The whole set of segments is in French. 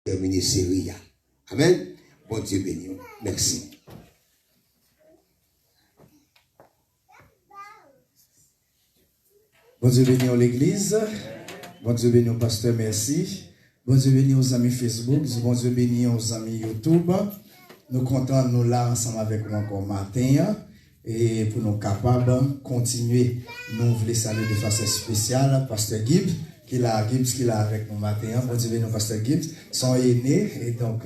terminer série. Amen. Bon Dieu béni. Merci. Bon Dieu béni l'église. Bon Dieu béni au pasteur, merci. Bon Dieu béni aux amis Facebook. Bon Dieu béni aux amis YouTube. Nous comptons nous là ensemble avec nous encore matin. Et pour nous capables de continuer, nous voulons saluer de façon spéciale pasteur Gibbs qui est là avec nous matin. Bon Dieu béni au pasteur Gibbs, son aîné. Et donc,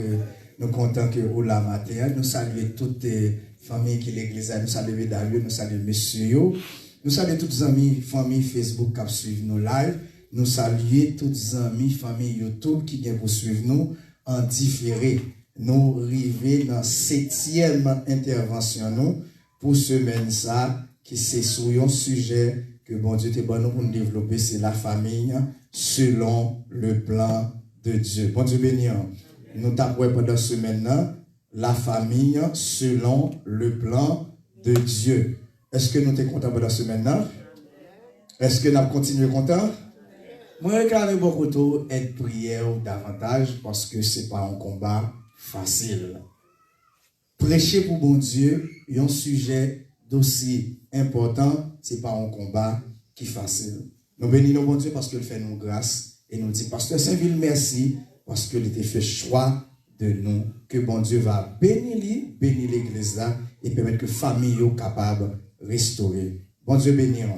nous comptons que au là matin, nous saluons toutes les familles qui l'église, nous saluons David, nous saluons monsieur. Nous saluons toutes les amis, familles Facebook qui suivent nos lives. Nous saluons toutes les amis, familles YouTube qui viennent pour suivre nous en différé. Nous arrivons dans la 7e intervention nous pour semaine ça qui c'est sur un sujet que bon Dieu t'est bon pour nous développer, c'est la famille selon le plan de Dieu. Bon Dieu béni. Nous t'avons pendant semaine là la famille selon le plan de Dieu. Est-ce que nous sommes contents pendant semaine là? Est-ce que nous avons continué content? Moi, je beaucoup de être prière davantage parce que ce n'est pas un combat facile. Prêcher pour bon Dieu, un sujet d'aussi important, ce n'est pas un combat qui est facile. Nous bénissons bon Dieu parce qu'il fait nous grâce et nous dit, Pasteur Saint-Ville, merci parce qu'il a fait choix de nous, que bon Dieu va bénir l'église là et permettre que la famille soit capable de restaurer. Bon Dieu bénir.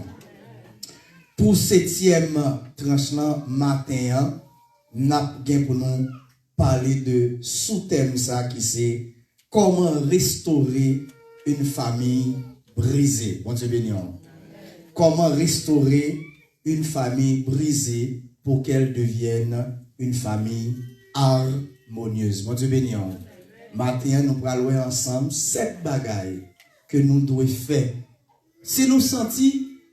Pour 7e tranche matin, nous avons pour nous parler de sous-thème ça qui c'est comment restaurer une famille brisée. Bon Dieu béni. Comment restaurer une famille brisée pour qu'elle devienne une famille harmonieuse. Bon Dieu béni. Matin, nous allons voir ensemble 7 bagailles que nous devons faire. Si nous sentons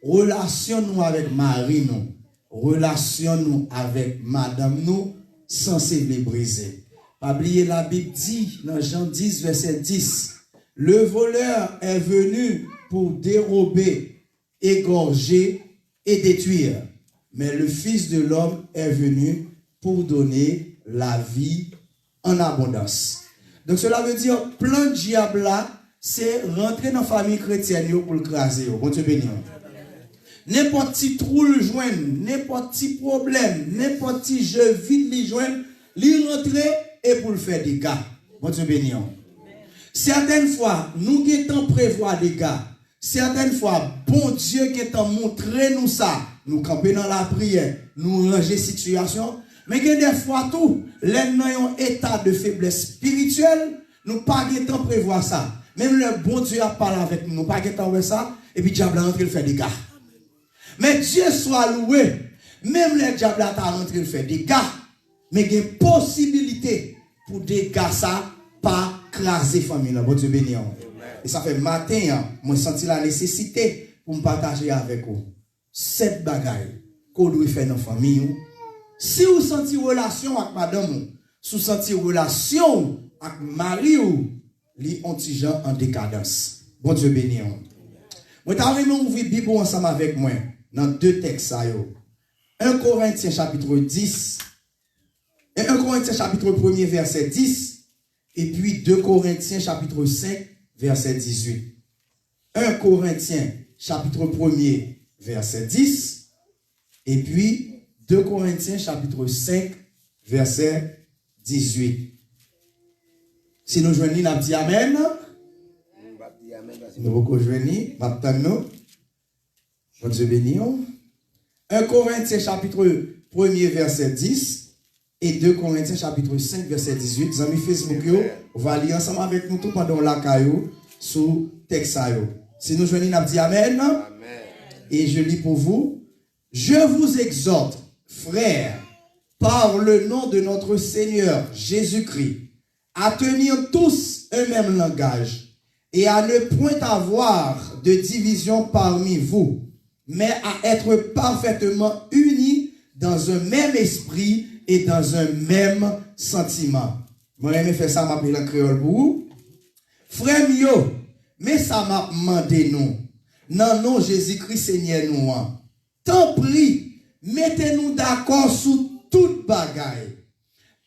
relation nous avec Marie, nous, relation nous avec Madame, nous, censé les briser. Pas oublier la Bible dit dans Jean 10, verset 10, le voleur est venu pour dérober, égorger et détruire. Mais le Fils de l'homme est venu pour donner la vie en abondance. Donc cela veut dire, plan de diable là, c'est rentrer dans la famille chrétienne pour le craser. Bon Dieu béni. N'importe qui trou le joindre, n'importe qui problème, n'importe qui jeu vide le joindre, lui rentrer et pour le faire des gars. Bon Dieu béni. Certaines fois, nous qui étant prévoir des gars, certaines fois, bon Dieu qui étant montré nous ça, nous camper dans la prière, nous ranger situation, mais que des fois tout, les dans un état de faiblesse spirituelle, nous pas étant prévoir ça. Même le bon Dieu a parlé avec nous, nous pas étant voir ça, et puis diable rentre le faire des gars. Mais Dieu soit loué, même les diables à rentré le faire des gars, mais il y a une possibilité pour des gars ça, pas craser famille. Bon Dieu béni. Et ça fait matin, moi senti la nécessité pour me partager avec vous 7 bagailles qu'on doit faire dans la famille. Si vous sentez relation avec madame, si vous sentez relation avec mari, li ont petit gens en décadence. Bon Dieu béni. Moi t'as vraiment ouvrir Bible ensemble avec moi dans 2 textes. 1 Corinthiens chapitre 10 et 1 Corinthiens chapitre 1er verset 10 et puis 2 Corinthiens chapitre 5 verset 18. 1 Corinthiens chapitre 1er verset 10 et puis 2 Corinthiens chapitre 5 verset 18. Si nous joignons, nous disons Amen. Si nous rejoignons, maintenant, bon Dieu béni. 1 Corinthiens chapitre 1er verset 10 et 2 Corinthiens chapitre 5 verset 18. Les amis Facebook, on va lire ensemble avec nous tout pendant la caillou sous texte. Si nous joignons, nous disons Amen. Amen. Et je lis pour vous. Je vous exhorte, frères, par le nom de notre Seigneur Jésus-Christ, à tenir tous un même langage et à ne point avoir de division parmi vous, mais à être parfaitement unis dans un même esprit et dans un même sentiment. Moi, je fais ça, je m'appelle en créole pour vous. Frère mio, mais ça m'a demandé nous. Non, non, Jésus-Christ Seigneur nous. Tant pis, mettez-nous d'accord sur toute bagaille.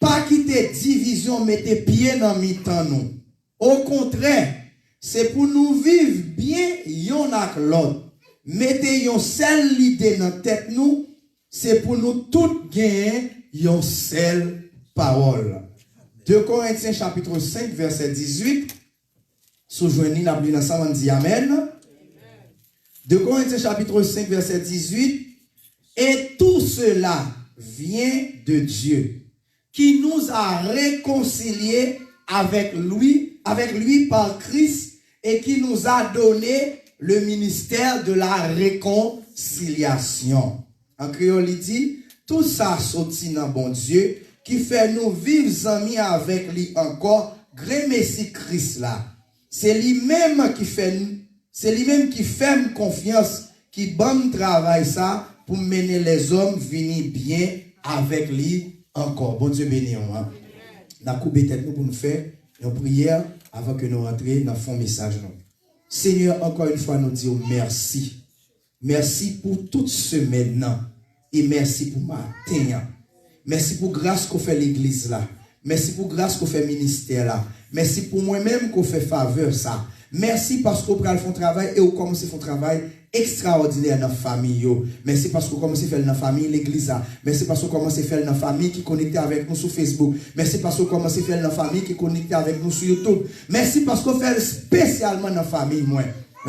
pas quitter division, mettez pied dans mi-temps nous. Au contraire, c'est pour nous vivre bien yon ak l'autre. Mettez yon seule idée dans tête nous, c'est pour nous tous gagner yon seule parole. 2 Corinthiens chapitre 5 verset 18. Soujoigni n'a plus ensemble, on dit Amen. 2 Corinthiens chapitre 5 verset 18. Et tout cela vient de Dieu, qui nous a réconciliés avec lui par Christ et qui nous a donné le ministère de la réconciliation. En créole, il dit, tout ça sorti dans bon Dieu, qui fait nous vivre amis avec lui encore, gré Messie Christ là. C'est lui-même qui fait confiance, qui bon travail ça, pour mener les hommes venir bien avec lui encore. Bon Dieu béni. Hein? N'a coupé tête nous pour nous faire une prière avant que nous rentrions dans le fond message. Seigneur, encore une fois, nous disons merci. Merci pour toute semaine. Et merci pour matin. Merci pour grâce qu'on fait l'église là. Merci pour grâce qu'on fait ministère là. Merci pour moi-même qu'on fait faveur ça. Merci parce qu'on prend le travail et on commence à faire un travail extraordinaire dans la famille. Merci parce qu'on commence à faire dans la famille l'église. Merci parce qu'on commence à faire dans la famille qui est connectée avec nous sur Facebook. Merci parce qu'on commence à faire dans la famille qui est connectée avec nous sur YouTube. Merci parce qu'on fait spécialement dans la famille. Moi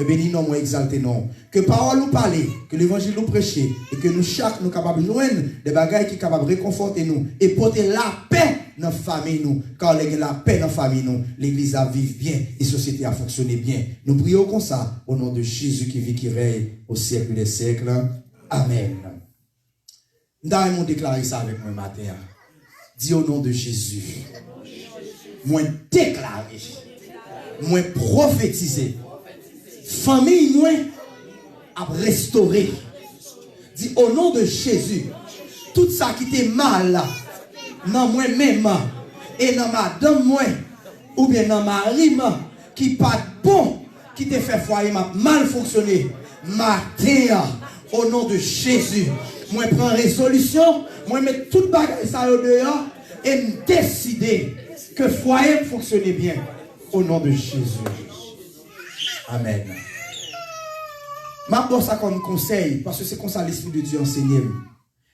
béni non, moi exalté non. Que parole nous parle, que l'évangile nous prêche et que nous chaque nous capables de joindre des bagailles qui sont capables de réconforter nous et porter la paix dans la famille nous. Car la paix dans la famille nous, l'église a vivre bien et la société a fonctionné bien. Nous prions comme ça au nom de Jésus qui vit, qui règne au siècle des siècles. Amen. Nous allons déclarer ça avec moi matin. Dis au nom de Jésus. Moi déclarer. Moi prophétiser. Famille moi à restaurer. Dis au nom de Jésus. Tout ça qui était mal là, dans moi-même et dans madame moi ou bien dans mari qui pas bon, qui te fait foyer mal fonctionner. Matin au nom de Jésus, moi prends résolution, moi mets toute bagaille ça au dehors et me décider que foyer fonctionne bien au nom de Jésus. Amen. Ma ça comme conseil, parce que c'est comme ça l'Esprit de Dieu enseigne.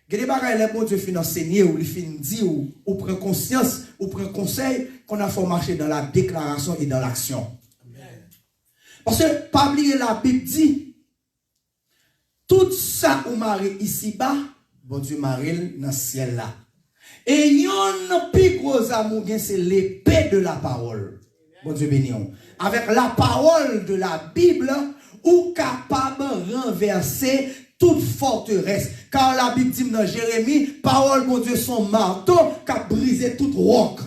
Il y a des bagages, les bon Dieu fin enseigner, ou il fin dire, ou prend conscience, ou prend conseil, qu'on a fait marcher dans la déclaration et dans l'action. Parce que, pas oublier la Bible dit, tout ça ou marie ici-bas, bon Dieu marie dans le ciel là. Et yon plus gros amour, c'est l'épée de la parole. Bon Dieu béni. Avec la parole de la Bible, ou capable de renverser toute forteresse. Car la Bible dit dans Jérémie, parole, mon Dieu, son marteau qui a brisé toute roc.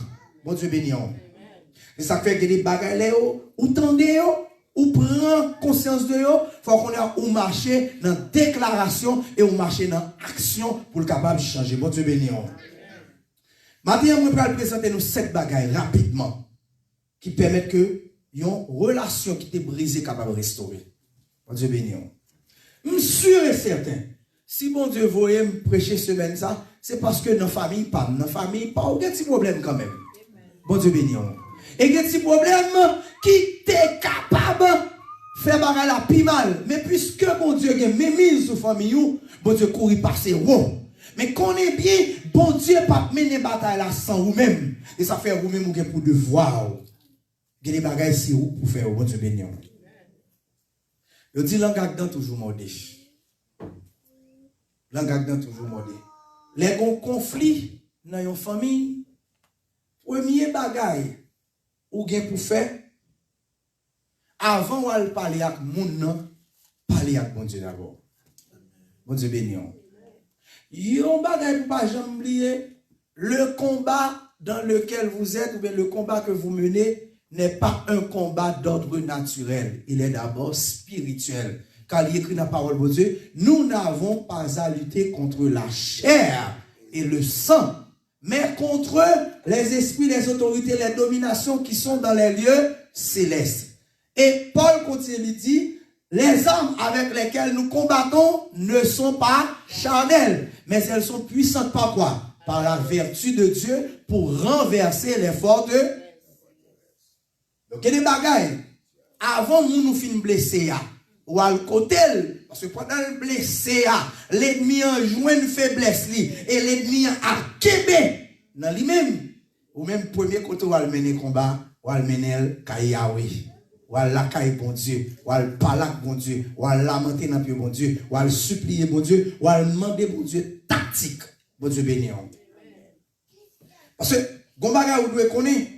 Bon Dieu béni. Et ça fait que des bagailles, ou tendez, ou prend conscience de yo, faut qu'on ait ou marcher dans déclaration et ou marcher dans action pour le capable de changer. Bon Dieu béni. Maintenant, on va présenter nous 7 bagailles rapidement qui permettent que une relation qui était brisée capable de restaurer. Bon Dieu béni. Je suis sûr et certain. Si bon Dieu voyait me prêcher semaine ça, c'est parce que dans la famille, pas dans la famille, pas aucun petit problème quand même. Bon Dieu béni. Et il y a un petit problème qui est capable de faire bagarre la plus mal. Mais puisque bon Dieu a mis sur la famille, bon Dieu courir passer haut. Mais qu'on est bien, bon Dieu pas mener bataille là sans vous-même. Et ça fait vous-même pour devoir. Il y a des bagages ici pour faire, bon Dieu béni. Je dis langage dans toujours modé. Langage dans toujours modé. Les conflits dans une famille, premier bagage ou bien pour faire avant de parler avec moun, parler avec bon Dieu d'abord. Bon Dieu béni. Yon bagage pour pas jamais oublier le combat dans lequel vous êtes ou bien le combat que vous menez n'est pas un combat d'ordre naturel. Il est d'abord spirituel. Car il écrit dans la parole de Dieu, nous n'avons pas à lutter contre la chair et le sang, mais contre les esprits, les autorités, les dominations qui sont dans les lieux célestes. Et Paul continue, il dit, les armes avec lesquelles nous combattons ne sont pas charnelles, mais elles sont puissantes par quoi? par la vertu de Dieu pour renverser les fortes. Donc, il y a des bagailles. Avant, nous finissons blessés, ou à côté, parce que pendant le blessé, l'ennemi a joué une faiblesse, et l'ennemi a kébé dans lui-même. Ou même, premier côté, où il mener combat, où il mener Yahweh. Ou à la caille bon Dieu, ou à parler bon Dieu, ou à lamenter dans le bon Dieu, ou à supplier bon Dieu, ou à demander bon Dieu tactique. Bon Dieu béni. Parce que, Gombaga, vous devez connaître,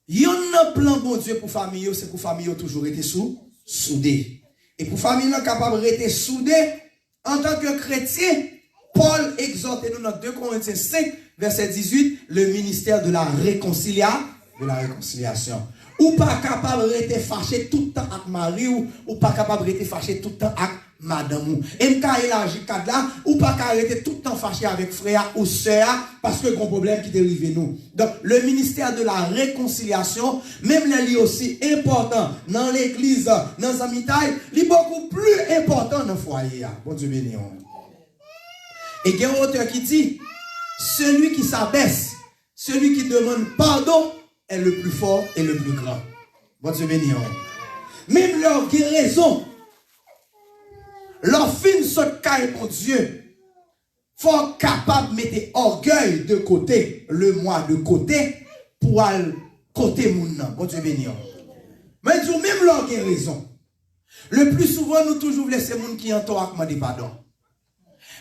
il y a un plan bon Dieu pour famille, c'est pour famille toujours été soudé. Et pour famille capable d'être soudé, en tant que chrétien, Paul exhorte nous dans 2 Corinthiens 5, verset 18, le ministère de la réconciliation. Ou pas capable d'être fâché tout le temps avec Marie ou pas capable d'être fâché tout le temps avec madame et m'ka élargi cadre là ou pas capable d'être tout le temps fâché avec frère ou sœur parce que gros problème qui dérive nous. Donc le ministère de la réconciliation même là aussi important dans l'église dans amitaille, il beaucoup plus important dans le foyer. Bon Dieu béni. Et il y a un auteur qui dit celui qui s'abaisse, celui qui demande pardon est le plus fort et le plus grand. Bon Dieu béni. Même leur guérison, leur fin saute caille mon Dieu, faut capable de mettre orgueil de côté, le moi de côté, pour aller côté mon nom. Bon Dieu béni. Mais même leur guérison, le plus souvent nous toujours laisser les gens qui ont tort à demander pardon.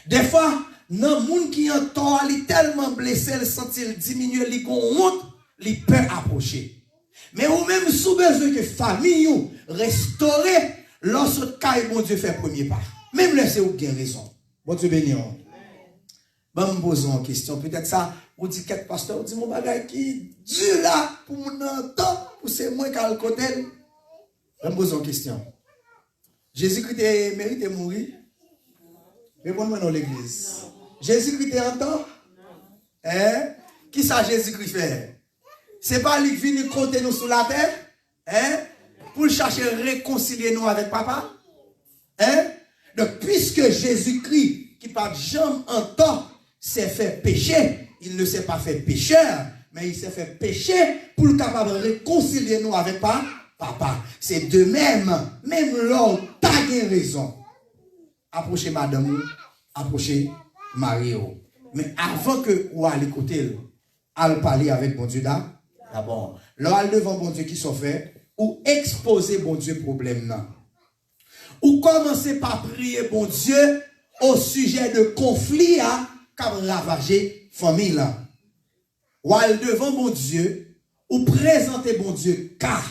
Des fois, non, les gens qui ont tort, ils tellement blessés, ils sentent diminuer, ils ont honte. Les peut approcher. Mais ou même sous besoin que famille ou restaurer lorsque caille bon Dieu fait premier pas. Même laissez ou bien raison. Bon Dieu béni. Bon me poser une question. Peut-être ça, ou dit quelques pasteurs, ou dit mon bagage qui Dieu là pour mon temps, pour c'est moi qui a le côté. Bon me poser une question. Jésus-Christ mérite de mourir. Répondez-moi dans l'église. Jésus-Christ est en temps? Hein? Qui ça Jésus-Christ fait? C'est pas lui qui vient compter nous sur la terre, hein? Pour chercher à réconcilier nous avec papa, hein? Donc, puisque Jésus-Christ, qui par jamais en temps, s'est fait pécher, il ne s'est pas fait pécheur, mais il s'est fait pécher pour le capable de réconcilier nous avec papa. C'est de même, même l'homme, t'as raison. Approchez madame, approchez Mario. Mais avant que vous allez écouter, allez parler avec mon Dieu d'abord. Là, devant bon Dieu qui sont fait, ou exposer bon Dieu problème là. Ou commencer par prier bon Dieu au sujet de conflit qui a ravagé famille là. Ou aller devant bon Dieu, ou présenter bon Dieu car,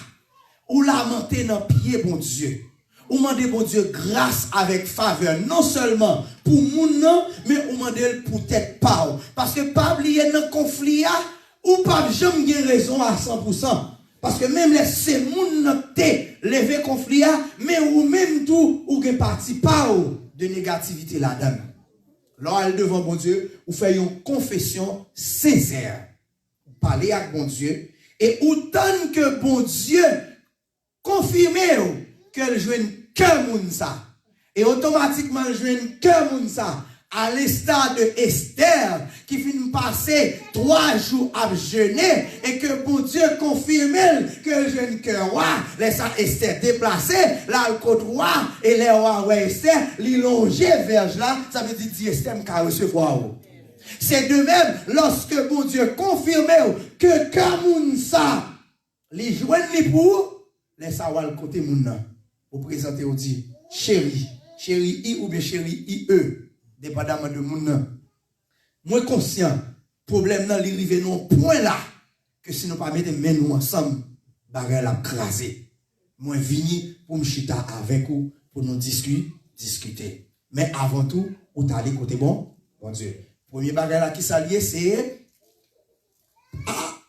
ou lamenter dans pied bon Dieu. Ou demander bon Dieu grâce avec faveur, non seulement pour moun nan, mais ou demander pour tête pas. Parce que pas oublier dans conflit ou pas jamais gen raison à 100%. Parce que même les ces moun nan te lever conflit mais ou même tout ou gen parti pas de négativité là-dedans. Là devant bon Dieu, ou fait une confession sincère. Parler avec bon Dieu et autant que bon Dieu confirme que le joue que moun ça et automatiquement le joue que moun ça à l'instar de Esther qui finit passer 3 jours à jeûner et que bon Dieu confirme que le jeune cœur roi laisse Esther déplacer là le côté roi et les rois ouais Esther li longer verge là ça veut dire Esther m'a recevoir. C'est de même lorsque bon Dieu confirme que moun ça li joine li pour laisse avoir le côté moun vous présentez ou dit chéri I ou bien chéri IE dépendamment de moun. Moi conscient problème nan li rive non point là que si nous pas mettre main nous ensemble bagay la craser. Moi vini pour me chita avec vous pour nous discuter. Mais avant tout ou t'aller côté bon Dieu. Premier bagay là qui s'allier c'est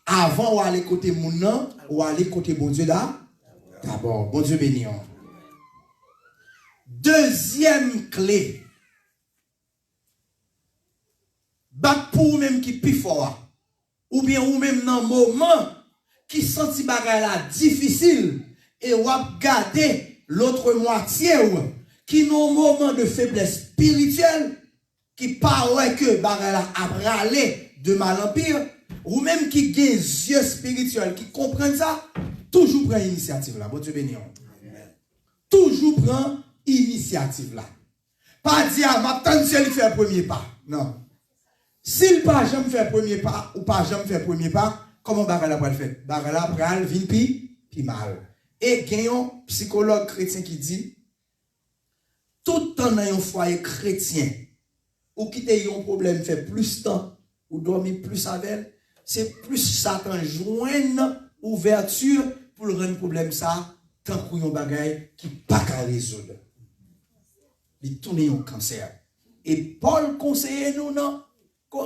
avant ou aller côté moun nan ou aller côté bon Dieu là d'abord. Bon Dieu béni. Deuxième clé. Bak pour même qui pi fort ou bien ou même dans moment qui senti bagay la difficile et ou garder l'autre moitié ou qui dans moment de faiblesse spirituelle qui paraît que bagala a râlé de mal en pire, ou même qui a des yeux spirituels, qui comprennent ça, toujours prend initiative là. Bon Dieu béni. Toujours prend initiative là. Pas dire, m'attendre si il fait premier pas. Non. S'il pas jamais fait premier pas, ou pas jamais fait premier pas, comment bagala va le faire? Bagala pral vin pi mal. Et gagnons psychologue chrétien qui dit, tout temps dans un foyer chrétien, ou qui te un problème fait plus temps, ou dormir plus avec elle, c'est plus Satan joindre ouverture pour le rendre problème ça, tant qu'on y a un bagay qui pas qu'à résoudre. Il tourne un cancer. Et Paul conseille nous dans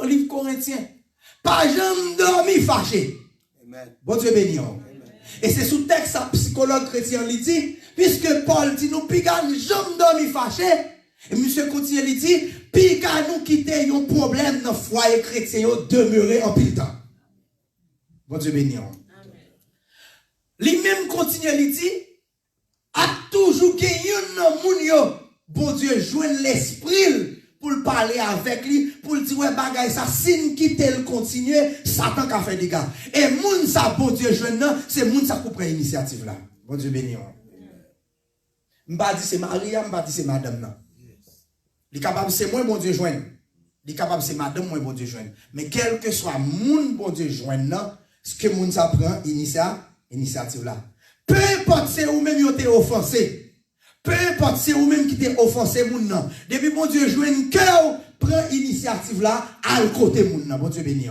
le livre Corinthiens, pas jamais dormir fâché. Bon Dieu béni. Et c'est sous texte à psychologue chrétien il dit, puisque Paul dit nous pigan jamais dormir fâché, et monsieur continue il dit, pigan nous quitter un problème dans le foyer chrétien demeurer en pile temps. Bon Dieu béni. Lui-même continue il dit, a toujours gagné un moun bon Dieu joindre l'esprit pour parler avec lui, pour dire ouais bagay ça signe quitte le continuer, Satan qu'a fait des gars. Et moun ça bon Dieu joindre c'est moun ça qui prend initiative là. Bon Dieu béni. M'pa dit c'est Maria, m'pa dit c'est madame là. Il capable c'est moi bon Dieu joindre. Il capable c'est madame moi bon Dieu joindre. Mais quel que soit moun bon Dieu joindre là, ce que moun ça prend initiative là. Peu importe c'est ou même yo t'es offensé. Peu importe c'est ou même qui t'es offensé moun nan. Depuis bon Dieu joue un cœur, prend initiative là à le côté moun nan. Bon Dieu béni.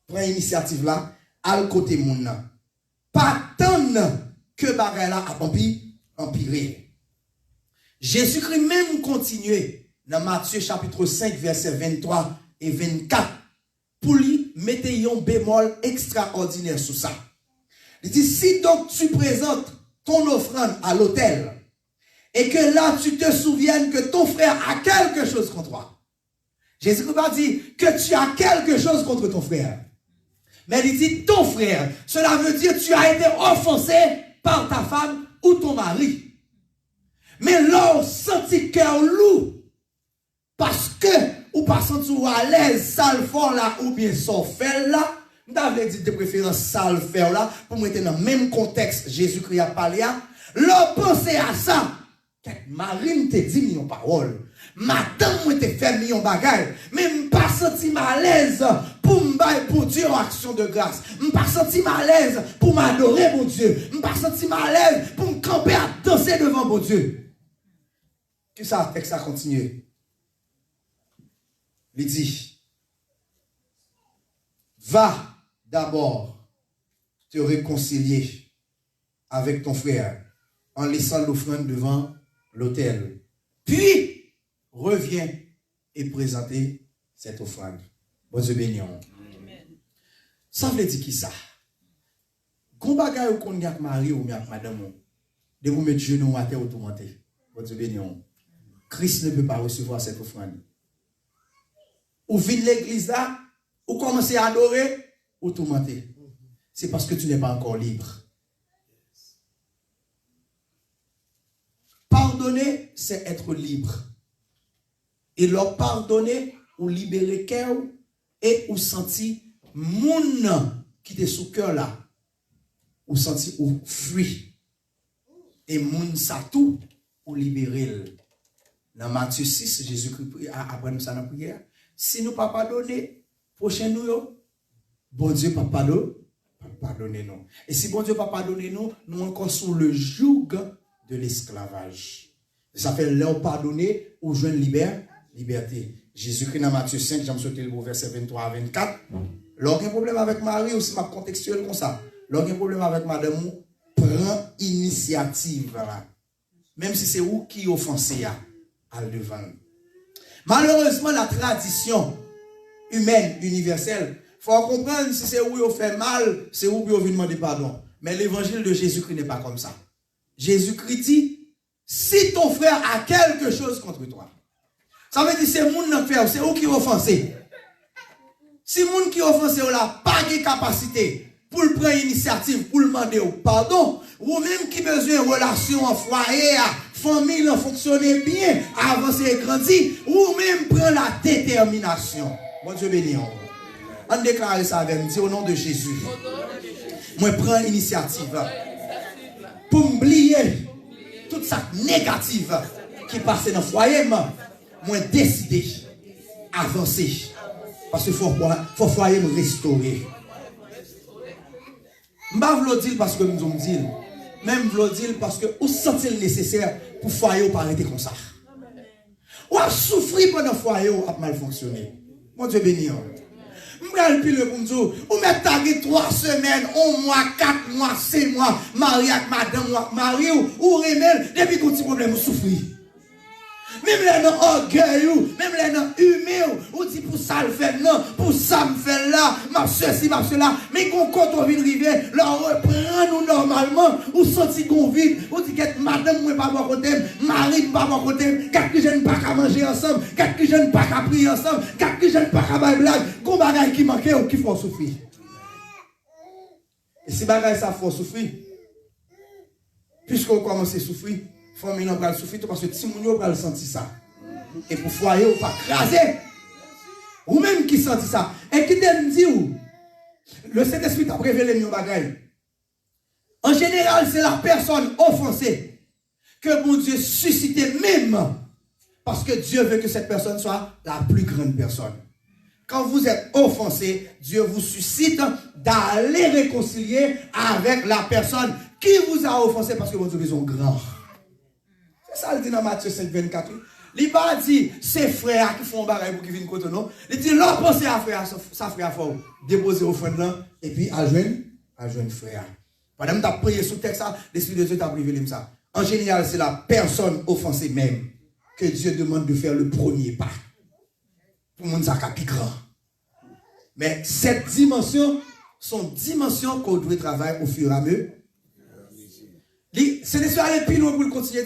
Prend initiative là à le côté moun nan. Pas tant que bagay là a empiré. Jésus-Christ même continué dans Matthieu chapitre 5 verset 23 et 24 pour lui mettre un bémol extraordinaire sur ça. Il dit si donc tu présentes ton offrande à l'autel, et que là tu te souviennes que ton frère a quelque chose contre toi. Jésus va dire que tu as quelque chose contre ton frère. Mais il dit ton frère, cela veut dire que tu as été offensé par ta femme ou ton mari. Mais là, senti cœur lourd, parce que, ou pas senti à l'aise, sale fort là, ou bien son fait là, d'avait dit de préférence ça le faire là pour mettre dans le même contexte Jésus-Christ a parlé à l'on pensait à ça Marine te dit million paroles madame moi te fait million bagaille mais m'pas senti mal à l'aise pour m'bailler pour Dieu en action de grâce m'pas senti mal à l'aise pour m'adorer mon Dieu m'pas senti mal à l'aise pour me camper à danser devant mon Dieu que ça texte ça continue il dit va d'abord te réconcilier avec ton frère en laissant l'offrande devant l'autel. Puis, reviens et présenter cette offrande. Bon Dieu béni. Ça veut dire qui ça? Quand bagay ou qu'on y a mari ou bien madame, de vous mettre genou à terre ou tout monter. Bon Dieu béni. Christ ne peut pas recevoir cette offrande. Ou vient l'église là, ou commencer à adorer, ou tout mentir. C'est parce que tu n'es pas encore libre. Pardonner, c'est être libre. Et leur pardonner, ou libérer cœur, et ou sentir moun qui est sous cœur là, ou sentir ou fuir. Et moun sa tout, ou libérer. Dans Matthieu 6, Jésus-Christ après nous ça dans la prière. Si nous pas pardonner, prochain nous yo, bon Dieu pas pardonner nous. Et si bon Dieu pas pardonner nous, nous encore sous le joug de l'esclavage. Ça fait leur pardonner ou joindre liberté. Jésus-Christ dans Matthieu 5, j'aime sauter le verset 23 à 24. Lorsqu'il y a un problème avec Marie, ou si ma contextuel comme ça, lorsqu'il y a un problème avec madame, prend initiative là. Même si c'est vous qui offensez à le devant. Malheureusement, la tradition humaine, universelle, il faut comprendre si c'est où il fait mal, c'est où il vient demander pardon. Mais l'évangile de Jésus-Christ n'est pas comme ça. Jésus-Christ dit, si ton frère a quelque chose contre toi, ça veut dire c'est moun nan frère, c'est où qui offensé. Si moun qui offensé, on n'a pas de capacité pour prendre initiative, pour demander pardon, ou même qui besoin de relation en foyer, famille a fonctionné bien, avancé et grandi, ou même prend la détermination. Bon Dieu béni. On déclare ça avec nous, au nom de Jésus. Moi, prends l'initiative pour m'oublier toute ça négative qui passe dans le foyer. Moi, décider, avancer. Parce qu'il faut foyer me restaurer. Je ne veux pas dire parce que nous me dit. Même je veux dire parce que vous sentez nécessaire pour foyer pas arrêter comme ça. Ou à souffrir pendant le foyer ou à mal fonctionner. Mon Dieu béni. Je vais pile pour me dire, ou mettre tagué 3 semaines, 1 mois, 4 mois, 6 mois, marié avec madame, marié ou remel, depuis qu'on petit problème, vous souffrir. Même les gens orgueilleux, même les gens humains, ou dit pour ça le fait non, pour ça me fait là, m'a ceci, m'a cela. Mais quand on vient arriver, leur reprend nous normalement, ou senti qu'on vide, ou dit que madame moi pas bon côté, mari pas bon côté, quatre jeunes pas qu'à manger ensemble, quatre jeunes pas qu'à prier ensemble, quatre jeunes pas qu'à bailler blague, qu'on bagaille qui manquait ou qui faut souffrir. Et si bagaille ça faut souffrir, puisqu'on commence à souffrir, famille n'a pas souffrir parce que Timounio va le sentir ça. Et pour foyer, ou pas craser. Ou même qui sentit ça. Et qui me dit, le Saint-Esprit t'a révélé nos bagailles. En général, c'est la personne offensée que mon Dieu suscite même parce que Dieu veut que cette personne soit la plus grande personne. Quand vous êtes offensé, Dieu vous suscite d'aller réconcilier avec la personne qui vous a offensé parce que vos Dieu sont grands. C'est ça, il dit dans Matthieu 5, 24. Il va dire, c'est frères qui font bagarre pour qu'ils viennent côté nous. Il dit, leur pensée à frère, ça frère fort. Déposer au frère là, et puis à joindre frère. Pendant que tu as prié sous le texte, l'Esprit de Dieu t'a révélé ça. En général, c'est la personne offensée même que Dieu demande de faire le premier pas. Pour le monde, ça plus grand. Mais cette dimension, sont dimensions qu'on doit travailler au fur et à mesure. C'est des aller plus loin pour le continuer.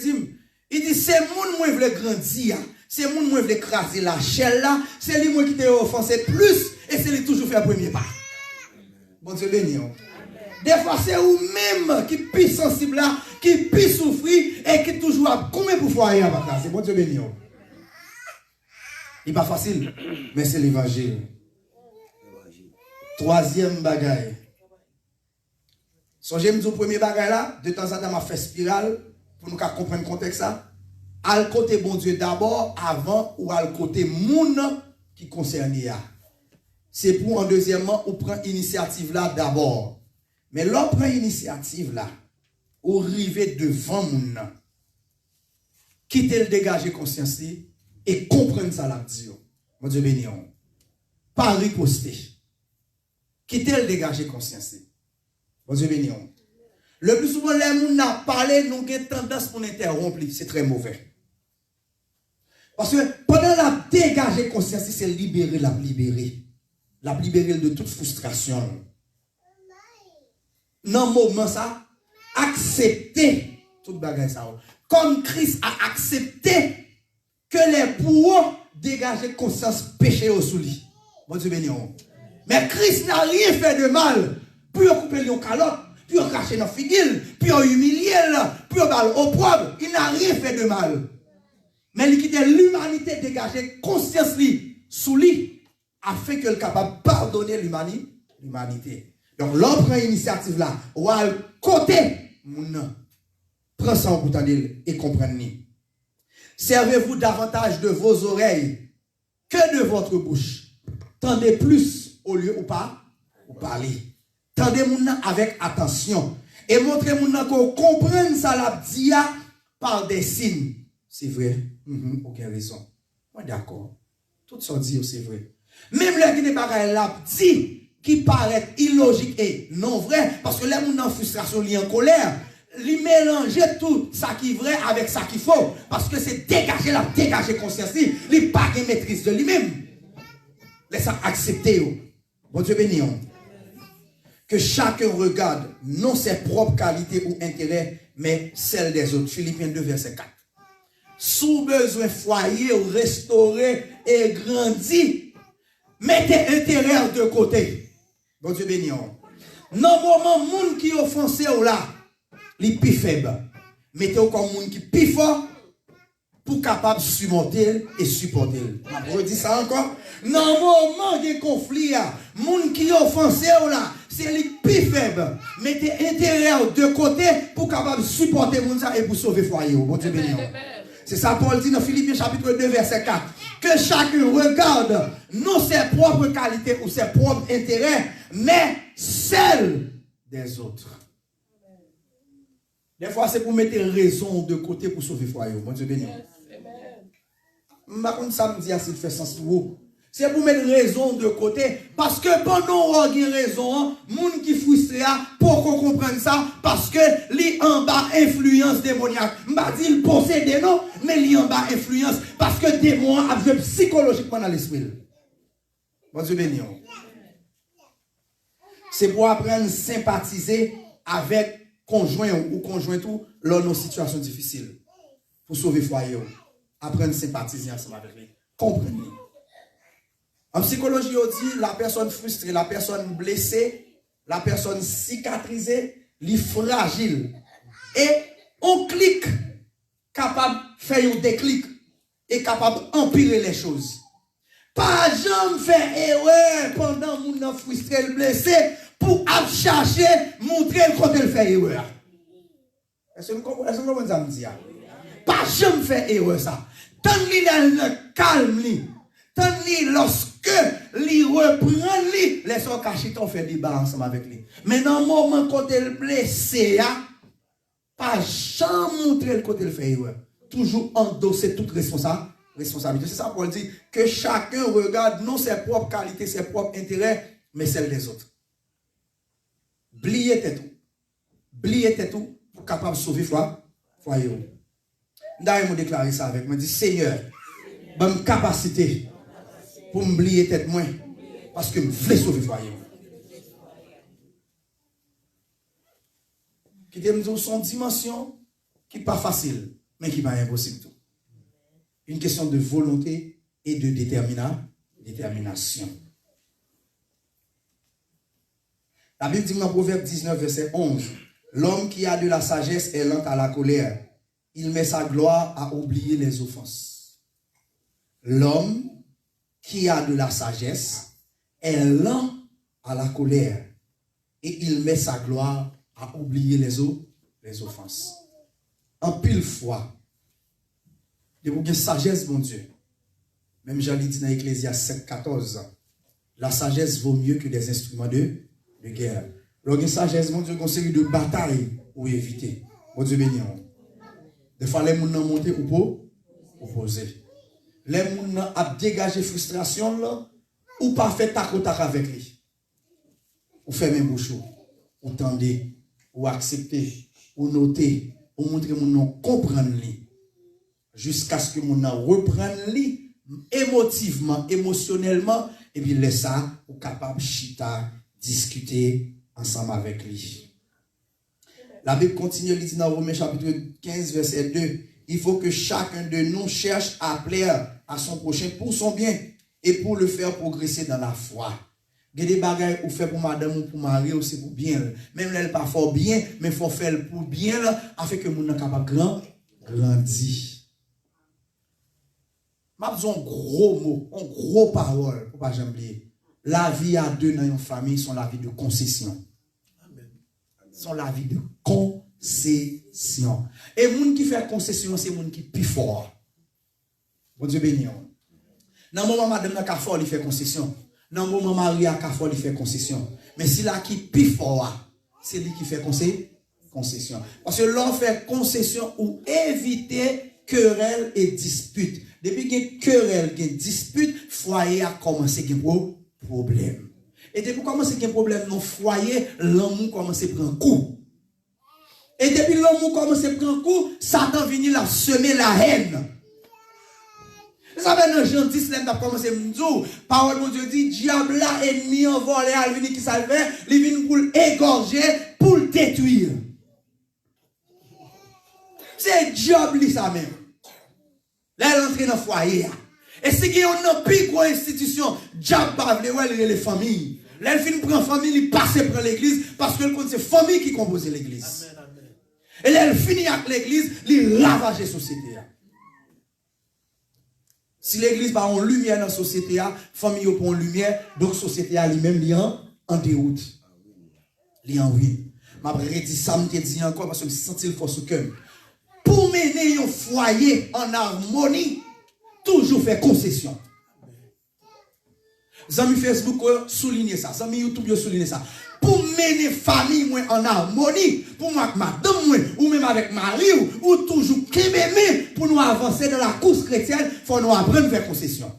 Il dit, c'est moun moi veut grandir, c'est moun moi veut écraser la chair là, c'est lui moi qui t'a offensé plus, et c'est lui toujours fait le premier pas. Bon Dieu béni. Des fois, c'est vous-même qui est sensible là, qui peut souffrir, et qui toujours a combien pour foyer à votre c'est bon Dieu béni. Il n'est pas facile, mais c'est l'évangile. Troisième bagaille. Songez-moi du premier bagaille là, de temps en temps, m'a fait spirale, pour nous comprendre le contexte ça. À le côté bon Dieu d'abord, avant, ou à le côté moun qui concerne ya. C'est pour, en deuxièmement, ou prend initiative là d'abord. Mais l'on prend initiative là, ou river devant moun, quitter le dégager conscience et comprendre ça là, mon Dieu béni. Pas riposter. Quitter le dégager conscience. Bon Dieu béni. Le plus souvent, les gens n'a parlé, nous avons tendance pour interrompre. C'est très mauvais. Parce que pendant la dégager conscience, c'est libérer, la libérer de toute frustration. Dans le moment, ça, accepter toute bagaille ça. Comme Christ a accepté que les bourreaux dégager conscience péché au sous lui. Bon Dieu béni. Mais Christ n'a rien fait de mal. Puis on coupe les calottes, puis on cache nos figues, puis on humilie, puis on balle au propre. Il n'a rien fait de mal. Mais il quitte l'humanité dégagée, conscience lui, sous lui, afin qu'elle soit capable de pardonner l'humanité. Donc l'homme prend l'initiative là, ou à côté, prend ça en bout et comprenez. Servez-vous davantage de vos oreilles que de votre bouche. Tendez plus au lieu ou pas, ou parler. Tendez moun avec attention. Et montrez moun qu'on comprenne ça la dia par des signes. C'est vrai. Aucune raison. Moi d'accord. Tout ça dit c'est vrai. Même les qui n'est pas la dit qui paraît illogique et non vrai. Parce que les moun en frustration, li en colère. Li mélanger tout ça qui est vrai avec ça qui est faux. Parce que c'est dégager conscience. Li pas de maîtrise de lui-même. Laissez accepter. Bon Dieu béni. Que chacun regarde non ses propres qualités ou intérêts, mais celles des autres. Philippiens 2, verset 4. Sous besoin foyer, restaurer et grandir, mettez intérêt de côté. Bon Dieu béni. Non, moment, moun qui offensé ou là, les plus faibles. mettez-vous comme monde qui plus fort pour capable de surmonter et supporter. Je dis ça encore. Dans le moment de conflit, monde qui offensé là, c'est les plus faibles. Mettez intérieur de côté pour capable de supporter monde ça et pour sauver le foyer. Bon Dieu béni. C'est ça Paul dit dans Philippiens chapitre 2 verset 4. Que chacun regarde non ses propres qualités ou ses propres intérêts, mais celles des autres. Des fois, c'est pour mettre raison de côté pour sauver le foyer. Bon Dieu béni. Par contre, ça me dit s'il fait sens pour vous. C'est pour mettre raison de côté. Parce que pendant qu'on a raison, les gens qui frustrent pour qu'on comprenne ça, parce que li en bas influence démoniaque. Je ne vais pas dire posséder non, mais li en bas influence. Parce que démon a joué psychologiquement dans l'esprit. Bon Dieu béni. C'est pour apprendre à sympathiser avec conjoint ou conjoint tout lors de nos situations difficiles. Pour sauver le foyer. Apprendre à sympathiser ensemble avec lui. Comprenez. En psychologie, on dit la personne frustrée, la personne blessée, la personne cicatrisée, les fragile. Et on clique, capable de faire un déclic et capable d'empirer les choses. Pas jamais faire erreur pendant que mon frustré, blessé, pour chercher, montrer le côté de faire erreur. Est-ce que vous comprenez ça me dit? Pas jamais faire erreur ça. Tant qu'il est dans le calme, tant qu'il lorsque li reprend li, laissons cacher ton fait débat ensemble avec lui. Mais dans le moment côté le blessé, pas jamais montrer le côté le fait. Toujours endosser toute responsabilité. C'est ça pour dire que chacun regarde non ses propres qualités, ses propres intérêts, mais celles des autres. Bliez tout pour capable de sauver foyer. D'ailleurs, je déclaré ça avec moi. Je dis Seigneur, bonne capacité pour m'oublier tête moins parce que je veux sauver le foyer. Qui dit son dimension qui n'est pas facile, mais qui n'est pas impossible tout. Une question de volonté et de détermination. La Bible dit dans Proverbe 19, verset 11, l'homme qui a de la sagesse est lent à la colère. Il met sa gloire à oublier les offenses. L'homme qui a de la sagesse est lent à la colère et il met sa gloire à oublier les offenses. En pile fois, de vous dire sagesse, mon Dieu. Même j'en ai dit dans Ecclésiaste 7,14, la sagesse vaut mieux que des instruments de guerre. Lorsque sagesse, mon Dieu, conseille de bataille pour éviter. Mon Dieu béni. Des fois, les gens ont monté ou pas opposé. Les gens ont dégagé frustration là, ou pas fait tac au tac avec lui. Ou fermer bouche, ou tendre, ou accepter, ou noter, ou montrer que nous comprendre lui. Jusqu'à ce que nous reprenne lui émotivement, émotionnellement, et puis laisse ça, ou capable de chita, discuter ensemble avec lui. La Bible continue, il dit dans Romains chapitre 15, verset 2, il faut que chacun de nous cherche à plaire à son prochain pour son bien et pour le faire progresser dans la foi. Il y a des bagages ou fait pour madame ou pour mari ou c'est pour bien. Même là, elle n'est pas fort bien, mais il faut faire pour bien afin que nous soyons capables de grandir. Je vais dire un gros mot, une grosse parole pour ne pas jamais oublier. La vie à deux dans une famille sont la vie de concession. Sont la vie de concession. Et les gens qui font concession, c'est les gens qui sont plus forts. Bon Dieu béni. Dans le moment madame n'a fort, il fait concession. Dans le moment mari a fort, il fait concession. Mais si là qui est plus fort, c'est lui qui fait concession. Parce que l'on fait concession ou éviter querelle et dispute. Depuis qu'il y a querelle et dispute, foyer a commencé à avoir problème. Et depuis qu'on commence à avoir problème dans le foyer, l'amour commence à prendre coup. Et depuis l'amour commence à prendre coup, Satan vient là semer la haine. Vous savez, dans Jean 10, là, on a commencé à me dire, parole de Dieu dit, diable là, ennemi envolé, il vient qui salve, il vient pour l'égorger, pour le détruire. C'est diable ça même. Là, elle entre dans le foyer. Et si il y a une plus grosse institution, diable va venir les familles. Là, elle finit prendre famille, il passe pour l'église, parce que c'est famille qui compose l'église. Et là, elle finit avec l'église, il ravage la société. Si l'église n'a pas en lumière dans la société, la famille n'a pas en lumière, donc la société elle-même est en déroute. Elle est en ruine. Je vais redire ça, je dis encore parce que je me sens force au cœur. Pour mener un foyer en harmonie, toujours faire concession. Zami Facebook souligne ça, Zami YouTube souligne ça. Pour mener famille en harmonie, pour moi avec madame ou même avec mari ou toujours qu'aimer pour nous avancer dans la course chrétienne, il faut nous apprendre à faire concession.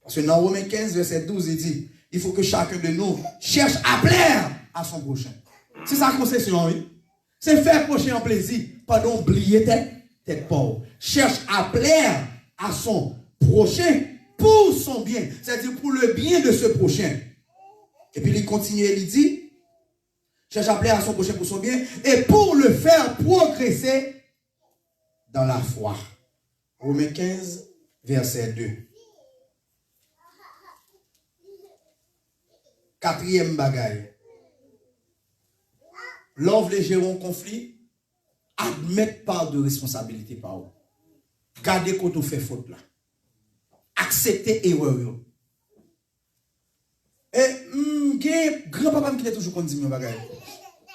Parce que dans Romains 15 verset 12 il dit, il faut que chacun de nous cherche à plaire à son prochain. C'est ça concession, oui. C'est faire prochain en plaisir, pas d'oublier tête pauvre. Cherche à plaire à son prochain pour son bien, c'est-à-dire pour le bien de ce prochain. Et puis il continue et il dit, cherche à plaire à son prochain pour son bien, et pour le faire progresser dans la foi. Romains 15, verset 2. Quatrième bagaille. L'offre les gérer un conflit, admettre part de responsabilité par eux. Gardez quand on fait faute là. Accepter erreur. Et grand-papa qui est toujours qu'on dit mon bagage.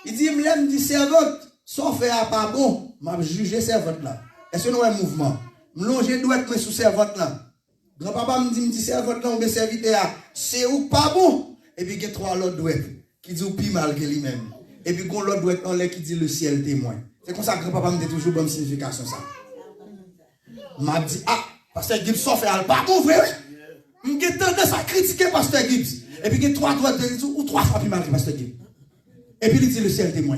Il dit, me dit servante, sauf faire pas bon, m'a jugé servante là. Est-ce que nous avons un mouvement? M'longer doit être sous servante là. Grand-papa me dit servante là, on me serviteur, c'est ou pas bon. Et puis il y a trois l'autre doit qui dit ou plus mal que lui-même. Et puis l'autre doit être en l'air qui dit le ciel témoin. C'est comme ça que grand-papa me dit toujours bonne signification ça. M'a dit, ah, pasteur Gibbs sauf faire pas bon, frère. M'ai tendance à critiquer pasteur Gibbs. Et puis il y a trois droites ou trois fois plus mal que pasteur Gibbs. Et puis il dit le ciel témoin.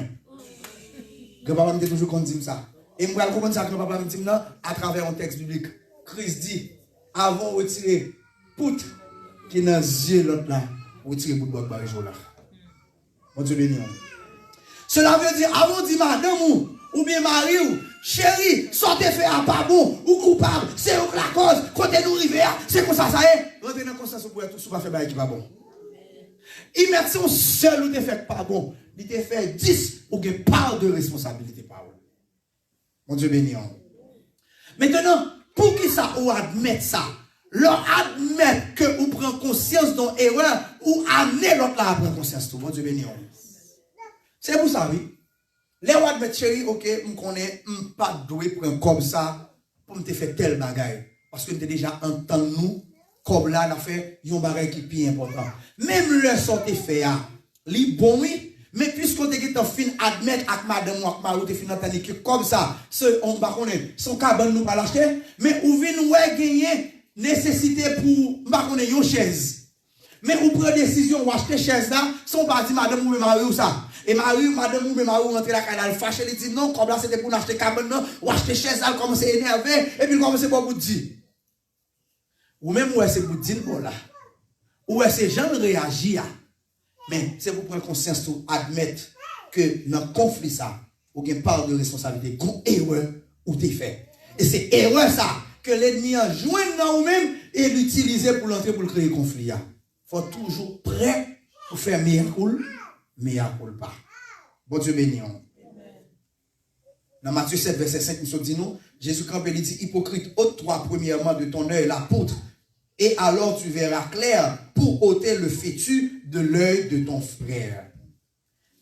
Grand-papa me dit toujours qu'on dit ça. Et moi, je comprends ça que grand-papa me dit non, à travers un texte biblique. Christ dit, avant de retirer poutre qui est dans les yeux l'autre là, retirer bout de bois de là. Mon Dieu béni. Cela veut dire, avant de dire madame ou bien mari ou chérie, sortez faire pas bon ou coupable, c'est où la cause, côté nous rivière, c'est comme ça est. Rentrez dans la conscience pour tout ce pas faire qui pas bon. Immersion seul ou te fait pas bon, il te fait 10 ou que part de responsabilité par eux. Mon Dieu béni. Maintenant, pour qui ça ou admettre ça, leur admettre que vous prenez conscience d'une erreur ou amener l'autre là à prendre conscience tout. Mon Dieu béni. C'est pour ça, oui. Les ou admettre chérie, ok, je connais pas doué prendre comme ça pour me faire tel bagaille. Parce que nous déjà entendu nous, comme là, on a fait un bagaille qui est plus important. Même le sorte fait, li bon oui. Mais puisqu'on te dit fin admettre avec madame ou avec Marie, te fin entendre que comme ça, on va connaître son cabane nous pas l'acheter, mais ou vient nous gagner nécessité pour pas connaître une chaise. Mais ou prend décision ou acheter chaise là, son pas dit madame ou Marie ou ça. Et Marie, madame ou Marie rentre la canal fâché, il dit non, comme là c'était pour acheter cabane ou acheter chaise là, commence à énerver et puis commence à pour dire. Ou même où est-ce que vous dites bon là. Où est-ce que gens réagissent. Mais c'est pour prendre conscience pour admettre que dans le conflit, ça, vous avez une part de responsabilité, une erreur ou des faits. Et c'est erreur ça que l'ennemi a joint dans vous-même et l'utiliser pour l'entrer pour créer le conflit. Il faut toujours prêt pour faire meilleur pas. Bon Dieu béni. Dans Matthieu 7, verset 5, nous dit nous, Jésus campé dit, hypocrite, ôte-toi premièrement de ton œil la poutre. Et alors tu verras clair pour ôter le fétu de l'œil de ton frère.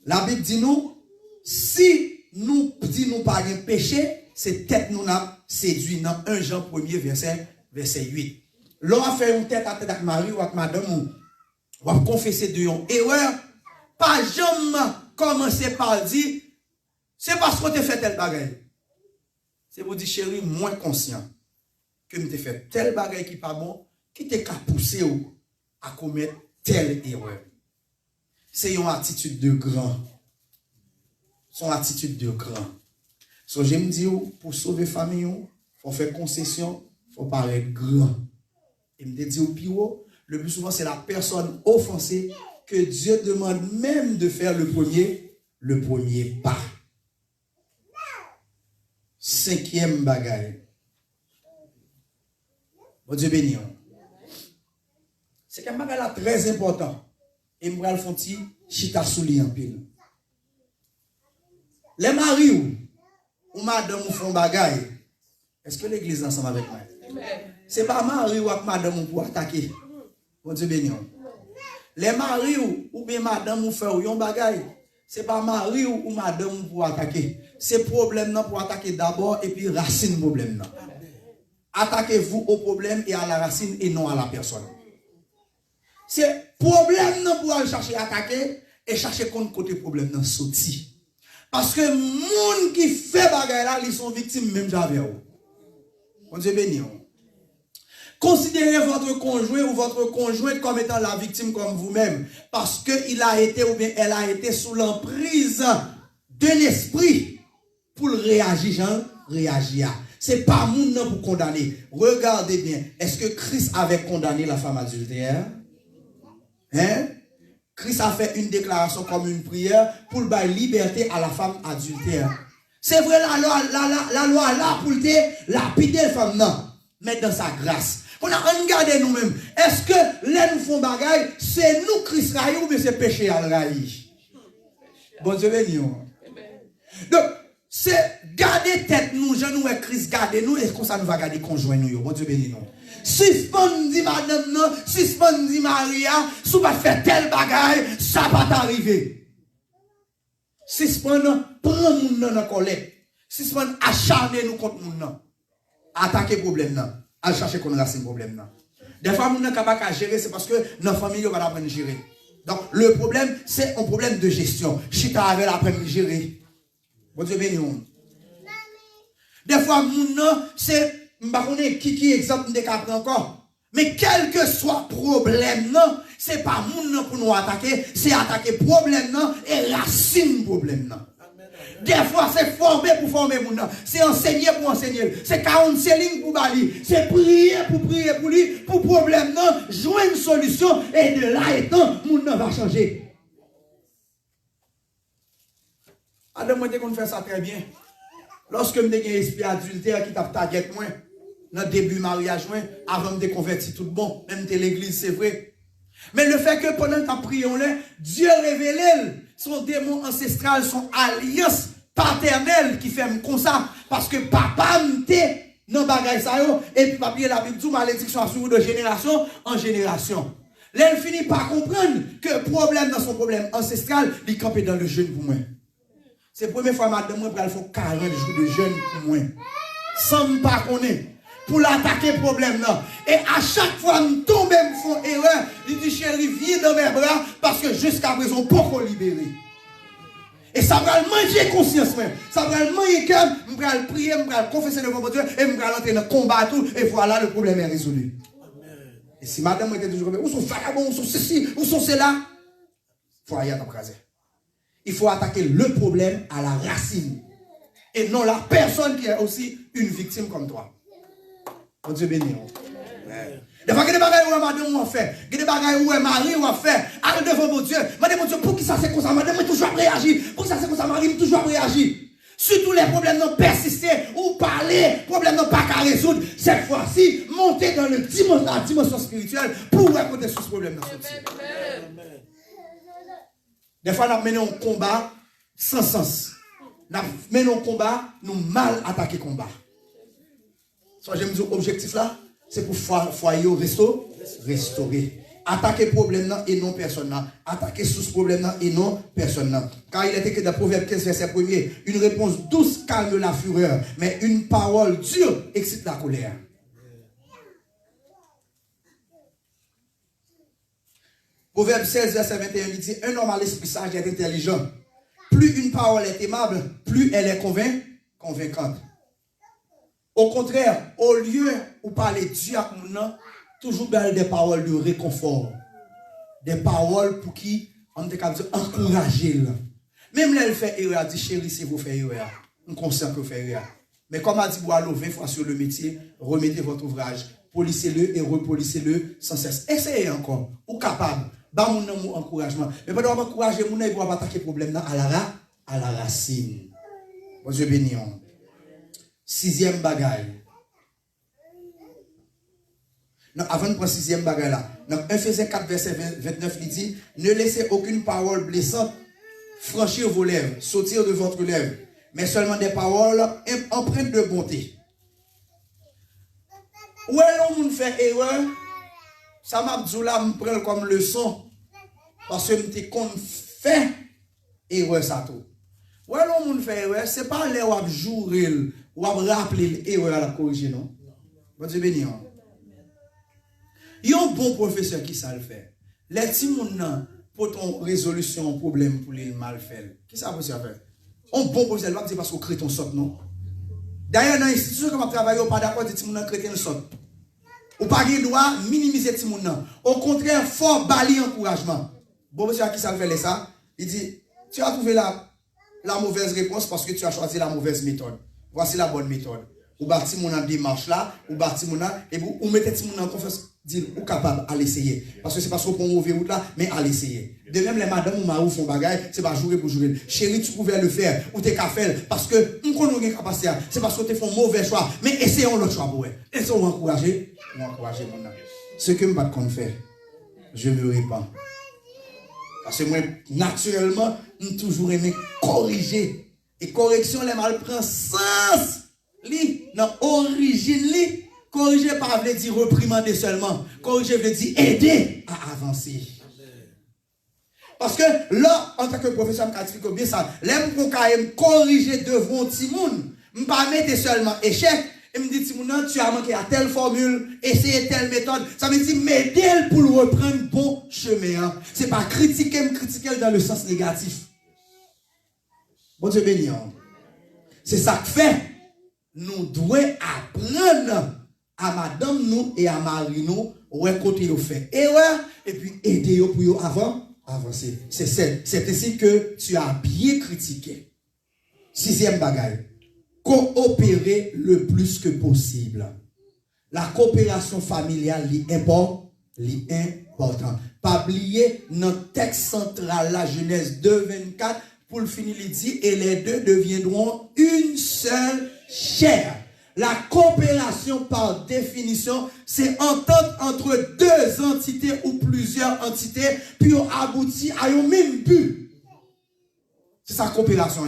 La Bible dit nous, si nous disons pas un péché, c'est tête nous n'a séduit dans 1 Jean 1er verset 8. L'on a fait une tête à tête avec Marie ou avec madame ou a confessé de yon erreur, pas jamais commencer par dire, c'est parce qu'on te fait tel bagaille. C'est pour dire chérie, moins conscient que nous te fait tel bagaille qui pas bon, qui t'a poussé à commettre telle erreur. C'est une attitude de grand. Son attitude de grand. So, j'aime dire, pour sauver famille, il faut faire concession, il faut paraître grand. Et me dire au plus haut, le plus souvent c'est la personne offensée que Dieu demande même de faire le premier pas. Cinquième bagaille. Bon Dieu béni. C'est qu'un bagage très important. Et je vais le faire chita souli en pile. Les maris ou madame ou font bagaille. Est-ce que l'église est ensemble avec moi? C'est pas mari ou madame pour attaquer. Bon Dieu béni. Les maris ou bien madame ou fait ou bagaille. C'est pas mari ou madame pour attaquer. C'est problème non pour attaquer d'abord et puis racine problème non. Attaquez-vous au problème et à la racine et non à la personne. C'est problème non pour aller chercher à attaquer et chercher contre côté problème non sorti. Parce que moun qui fait bagaille là, ils sont victimes même j'avais. Bon Dieu béni. Considérez votre conjoint ou votre conjointe comme étant la victime comme vous-même. Parce qu'il a été ou bien elle a été sous l'emprise de l'esprit pour réagir, Jean, réagir. C'est pas moun non pour condamner. Regardez bien. Est-ce que Christ avait condamné la femme adultère? Hein? Christ a fait une déclaration comme une prière pour donner liberté à la femme adultère. C'est vrai, la loi là pour te lapider la femme, non. Mais dans sa grâce. On a regardé nous-mêmes. Est-ce que les nous font bagaille, c'est nous Christ raï ou bien c'est péché à raï? Bon Dieu béni. Donc, c'est garder tête nous, je nous et Christ garder nous, et comme ça nous va garder conjoint nous. Bon Dieu béni nous. Suspend dit madame non, suspend dit Maria, si vous pas faire tel bagaille, ça va t'arriver. Suspend prend moun nan en colère. Suspend acharner nous contre moun nan. Attaquer problème nan, à chercher qu'on racine problème nan. Des fois moun nan capable à gérer, c'est parce que nos familles va apprendre à gérer. Donc le problème c'est un problème de gestion. Chita avec apprendre à gérer. Bon Dieu béni. Des fois moun nan c'est m'bakone qui exemple de cap encore. Mais quel que soit problème non, c'est pas moun nan pour nous attaquer, c'est attaquer problème non et racine problème non. Des fois c'est former pour former moun nan, c'est enseigner pour enseigner, c'est 45 lignes pour bali, c'est prier pour lui, pour problème non, jouer une solution et de là étant moun nan va changer. Adam moi qu'on fait ça très bien. Lorsque me dégaine esprit adultère qui tape target moi dans le début mariage, avant de convertir tout bon, même de l'église, c'est vrai. Mais le fait que pendant que tu prions, Dieu révèle son démon ancestral, son alliance paternelle qui fait comme ça. Parce que papa m'était dans le bagage ça, et puis papa la Bible, tout malédiction sur de génération en génération. Là, il finit par comprendre que le problème dans son problème ancestral, il campait dans le jeûne pour moi. C'est la première fois, madame, moi, il faut 40 jours de jeûne pour moi. Sans me pas connaître. Pour l'attaquer problème là. Et à chaque fois, nous tombons, nous faisons erreur. Il dit, chérie, viens dans mes bras, parce que jusqu'à présent, pourquoi libérer? Et ça va manger conscience même. Ça va manger cœur, je vais prier, je vais confesser devant Dieu, et je vais entrer dans le combat tout, et voilà, le problème est résolu. Amen. Et si madame était toujours comme, où sont vagabonds, où sont ceci, où sont cela, il faut aller à t'embraser. Il faut attaquer le problème à la racine. Et non la personne qui est aussi une victime comme toi. Oh Dieu béni. Des fois, il y a des bagages où madame ou a fait, il y a des bagages où mari ou a fait, arrête devant mon Dieu. Madame, mon Dieu, pour qui ça c'est comme ça? Madame, toujours réagir. Pour qui ça c'est comme ça? Mari, toujours réagir. Surtout les problèmes n'ont persisté ou parler, problèmes n'ont pas qu'à résoudre. Cette fois-ci, monter dans la dimension spirituelle pour raconter sur ce problème. Des fois, nous menons un combat sans sens. Nous menons un combat, nous mal attaquer combat. So, j'aime dire objectif là, c'est pour foyer restaurer. Attaquer problème là et non personne là. Attaquer sous problème là et non personne là. Car il est écrit dans Proverbe 15 verset 1er, une réponse douce calme la fureur, mais une parole dure excite la colère. Proverbe 16 verset 21 il dit, un homme à l'esprit sage est intelligent. Plus une parole est aimable, plus elle est convaincante. Au contraire, au lieu où parler Dieu à nous, toujours des paroles de réconfort. Des paroles pour qui on est capable d'encourager. Même là, elle fait erreur, elle dit chérie, si vous faites erreur, on conscient que vous faites erreur. Mais comme a dit Boileau 20 fois sur le métier, remettez votre ouvrage, polissez-le et repolissez-le sans cesse. Essayez encore, ou capable, bah mon encouragement. Mais pendant qu'on encourager, mon il va attaquer le problème à la racine. Bon Dieu béni. Sixième bagaille. Non, avant de prendre sixième bagaille là. Dans 1 Ephésiens 4, verset 29, il dit, ne laissez aucune parole blessante franchir vos lèvres, sortir de votre lèvre. mais seulement des paroles empreintes de bonté. Où est l'on fait erreur? Ça m'a dit là, me prend comme leçon. Parce que je qu'on fait erreur ça tout. Où est l'on fait erreur? Ce n'est pas là où on jouer ou on rappeler l'erreur à la corriger, non? Bon Dieu béni. Il y a un bon professeur qui ça le fait. Les petits gens pour ton résolution problème pour les mal faire. Qui ça peut faire? Un bon professeur, pas dire parce qu'on crée ton sort, non? D'ailleurs, dans l'institution que je travaille, on n'est pas d'accord de dire que chrétien le sort. Ou pas de droit minimiser les gens. Au contraire, fort bali encouragement. Bon monsieur, à qui ça le fait ça? Il dit, tu as trouvé la mauvaise réponse parce que tu as choisi la mauvaise méthode. Voici la bonne méthode. Ou bâti mon démarche là, ou bâti mon et vous mettez mon en confiance, dit ou capable à l'essayer. Parce que c'est pas sur une mauvaise route là, mais à l'essayer. De même les madames ou marou font bagaille, c'est pas jouer pour jouer. Chérie, tu pouvais le faire ou t'es qu'à faire parce que nous connaissons une capacité, c'est parce que tu fais un mauvais choix, mais essayons l'autre choix pour eux. Essayons d'encourager, mon âme. Ce que je ne peux pas faire, je me répands. Parce que moi, naturellement, je toujours aimé corriger. Et correction, les mal prend sens. Dans l'origine, corriger pas veut dire reprimander seulement. Corriger veut dire aider à avancer. Parce que là, en tant que professeur, je m'explique bien ça. L'aime pour corriger devant Timoun. Je ne peux pas mettre seulement échec. Et me dit, Timoun, tu as manqué à telle formule, essayer telle méthode. Ça me dit, m'aider pour le reprendre bon chemin. Ce n'est pas critiquer dans le sens négatif. Bon Dieu béni. C'est ça que fait. Nous devons apprendre à madame nous et à Marie nous où est côté nous fait erreur et puis aider pour avancer. C'est ainsi que tu as bien critiqué. Sixième bagaille. Coopérer le plus que possible. La coopération familiale est important. Pas oublier notre texte central, la Genèse 2:24, pour le finir, il dit, et les deux deviendront une seule chair. La coopération, par définition, c'est entente entre deux entités ou plusieurs entités, puis on aboutit à un même but. C'est ça, coopération.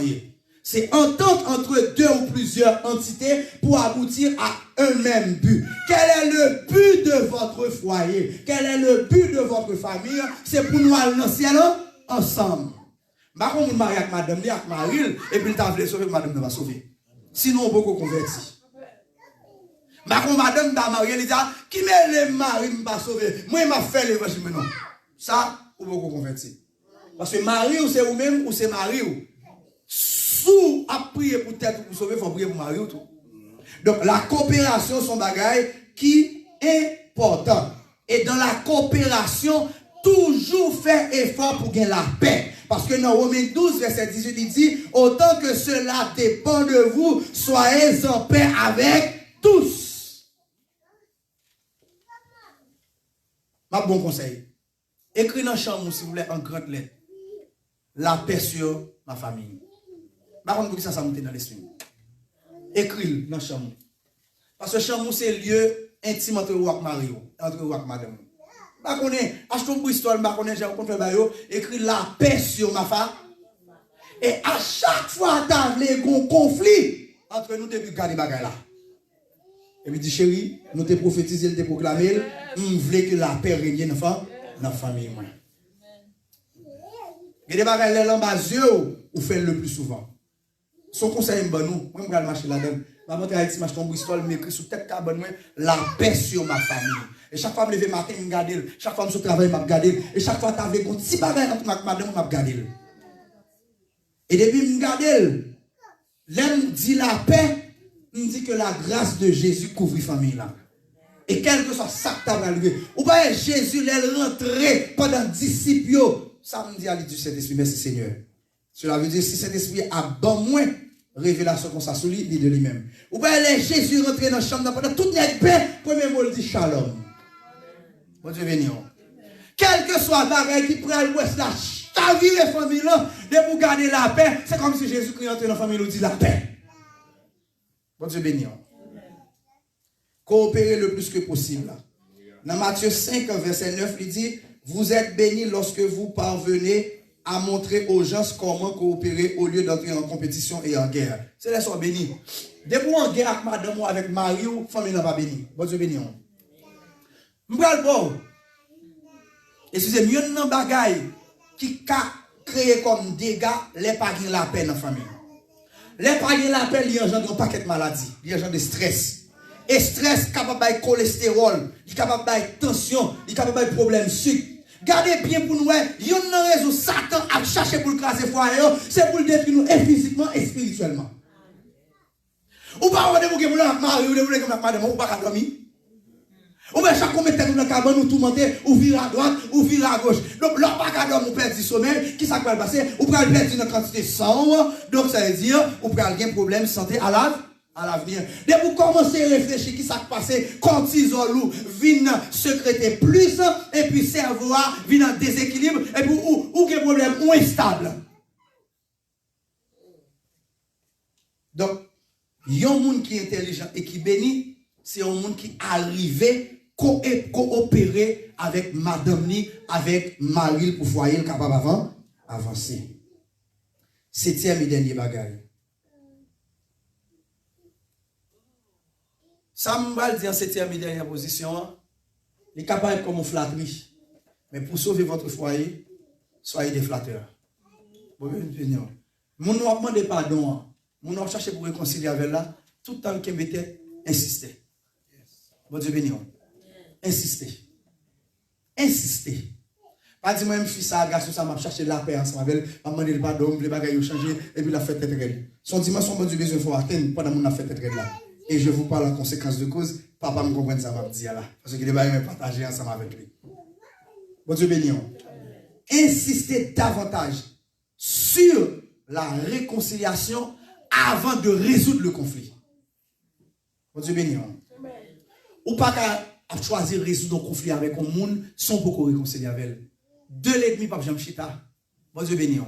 C'est entente entre deux ou plusieurs entités pour aboutir à un même but. Quel est le but de votre foyer? Quel est le but de votre famille? C'est pour nous aller dans le ciel ensemble. Par contre, on marie avec madame, avec Maril, et puis il t'a voulu sauver, madame ne va sauver. Sinon, on peut convertir. Par contre, madame t'a marié, il dit, qui me les marie, ne va sauver. Moi, il m'a fait l'évangile maintenant. Ça, on peut convertir. Parce que Marie, ou c'est vous-même, ou c'est Marie. Sous à prier pour tête ou pour sauver, il faut prier pour Marie ou tout. Donc, la coopération, son bagaille qui est important. Et dans la coopération, toujours faire effort pour gagner la paix. Parce que dans Romains 12, verset 18, il dit, autant que cela dépend de vous, soyez en paix avec tous. Ma bon conseil. Écris dans la chambre, si vous voulez, en grande lettre. La paix sur ma famille. Par contre, vous ça, ça monte dans l'esprit. Écris dans la chambre. Parce que la chambre, c'est le lieu intime entre vous et Mario, entre vous et madame. Je connais, achetons pour histoire, je connais, j'ai rencontré Bayo, écrit la paix sur ma femme. Et à chaque fois, tu as un conflit entre nous depuis garder bagaille là. Et puis dit, chérie, nous te prophétisé, nous te proclamé, nous voulons que la paix règne dans la famille. Il y a des bagailles là, en bas, ou fait le plus souvent. Son conseil est bon, nous, moi, je vais marcher là-dedans. Je vais monter je tombe Bristol, je m'écris sous tête cabane, la paix sur ma famille. Et chaque fois que je me lève matin, je me regarde. Chaque fois que je travaille, je me regarde. Et chaque fois que tu as un petit bagage entre madame, je me regarde. Et depuis que je me regarde, l'homme dit la paix, il me dit que la grâce de Jésus couvre la famille là. Et quel que soit ça que tu as arrivé. Ou bien Jésus, il est rentré pendant disciples. Ça me dit à l'île du Saint-Esprit, merci Seigneur. Cela veut dire si Saint-Esprit a bon moins révélation comme ça sur lui, de lui-même. Ou bien Jésus rentré dans la chambre pendant toute la paix, premier mot il dit shalom. Bon Dieu béni. Quel que soit la bagaille qui prend l'ouest la chavire la famille là, de pour garder la paix, c'est comme si Jésus-Christ rentre dans la famille et dit la paix. Bon Dieu béni. Coopérer le plus que possible. Dans Matthieu 5, verset 9, il dit, vous êtes bénis lorsque vous parvenez à montrer aux gens comment coopérer au lieu d'entrer en compétition et en guerre. C'est les soins bénis. Depuis en guerre avec madame ou avec mari ou famille n'a pas béni. Bon Dieu béni. M'bral bon. Et c'est mieux nan bagay qui a créé comme dégâts les pas la paix dans la famille. Les pas la paix, il y a un paquet de maladies, il y a un de stress. Et stress capable de cholestérol, il capable de tension, il capable de problème sucre. Gardez bien pour nous, il y a une raison Satan a cherché pour le craser foyer, c'est pour le détruire nous et physiquement et spirituellement. Ou pas on vous la mari ou vous comme madame ou pas dormir. Ou bien chaque fois que nous dans cabane nous tourmenter ou vire à droite ou vire à gauche. Donc là pas dormir ou perdre du sommeil, qui ça va passer ou pral perdre une quantité de sang. Donc ça veut dire ou pral gagner problème santé à l'avenir. Dès que vous commencez à réfléchir qui ça va passer, cortisol ou vient sécréter plus et puis cerveau vient en déséquilibre et puis ou quel problème ou instable. Donc il y a un monde qui est intelligent et qui bénit, c'est un monde qui arrive coopérer avec madame ni, avec Marie pour foyer capable avancer. Septième et dernier bagage. Ça me dit en septième et dernière position, il est capable comme une flatterie. Mais pour sauver votre foyer, soyez des flatteurs. Mon ne demande pardon. Mon ne cherche pour réconcilier avec là, tout le temps qu'il mettait, insister. Bon Dieu béni. Insister. Insister. Pas dire moi je suis ça, garçon ça m'a cherché la paix ensemble avec, m'a demandé le pardon, les bagages ont changé et puis la fête est raide. Son dimension bon Dieu besoin faut atteindre pendant mon fête est raide là. Et je vous parle en conséquence de cause, papa me comprend ça m'a dit là parce que les bagages me partager ensemble avec lui. Bon Dieu béni. Insistez davantage sur la réconciliation avant de résoudre le conflit. Bon Dieu béni. Ou pas qu'à choisir résoudre un conflit avec un monde sans beaucoup réconcilier avec elle. De l'ennemi, pas jamais chita. Bon Dieu béni.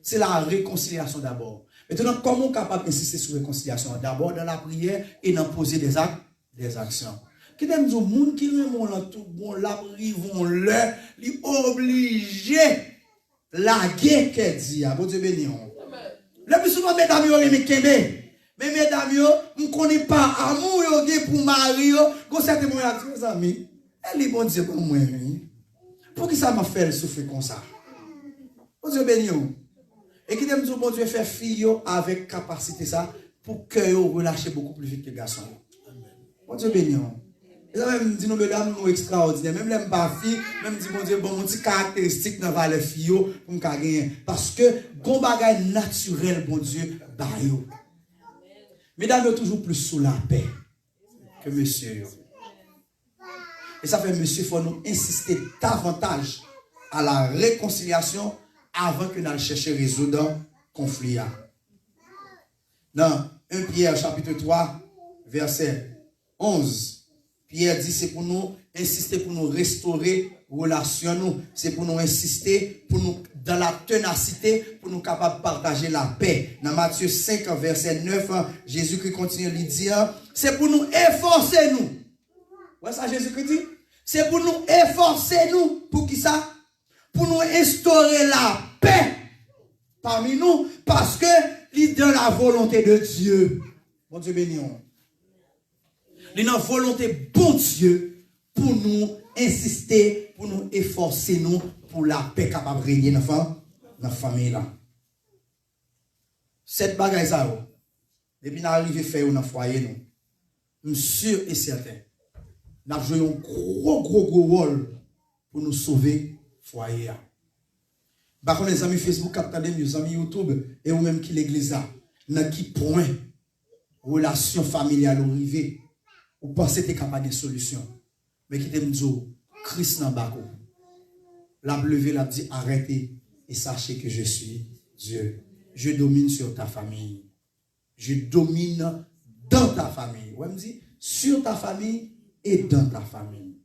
C'est la réconciliation d'abord. Maintenant, comment on est capable d'insister sur la réconciliation? D'abord dans la prière et dans poser des actes, des actions. Qui t'aime dire, monde qui remonte tout bon, la vont leur, li obligé la guerre qu'elle dit. Bon Dieu béni. Le plus souvent, mesdames, vous aimez Kembe. Mais mesdames, vous ne connaissez pas amour pour Marie. Quand certains moments, mes amis, elle est bon Dieu pour moi. Pour qui ça m'a fait souffrir comme ça? Bon Dieu béni. Et qui t'aime dire, bon Dieu, faire fille avec capacité ça pour que vous relâchez beaucoup plus vite que les garçons. Bon Dieu béni. Et ça même dit, nous, mesdames, nous extraordinaires. Même les pas filles, même dit, bon Dieu, bon, mon petit caractéristique dans les filles pour me gagner. Parce que, bon bagage naturel, bon Dieu, bayo. Mesdames, sont toujours plus sous la paix que monsieur. Et ça fait, monsieur, il faut nous insister davantage à la réconciliation avant que nous cherchions à résoudre le conflit. Dans 1 Pierre chapitre 3, verset 11, Pierre dit c'est pour nous insister, pour nous restaurer relation, c'est pour nous insister, pour nous dans la ténacité, pour nous capables de partager la paix. Dans Matthieu 5, verset 9, Jésus-Christ continue de dire, c'est pour nous efforcer nous. Ouais, ça Jésus-Christ dit? C'est pour nous efforcer nous. Pour qui ça? Pour nous instaurer la paix parmi nous, parce que c'est dans la volonté de Dieu. Bon Dieu béni. C'est dans la volonté bon Dieu pour nous insister, pour nous efforcer nous, pour la paix capable de régner dans la famille là. Cette bagaille ça, depuis nous arrivons à faire dans le foyer, nous sommes sûrs et certains, nous avons joué un gros rôle pour nous sauver le foyer. Par contre, les amis Facebook, les amis YouTube, et ou même qui l'église là, dans qui point, relation familiale arrivée, ou pensez que tu es capable de solution. Mais qui t'aime dire, Christ n'a pas la levé, la dit arrêtez et sachez que je suis Dieu. Je domine sur ta famille. Je domine dans ta famille. Ouais, me dit sur ta famille et dans ta famille.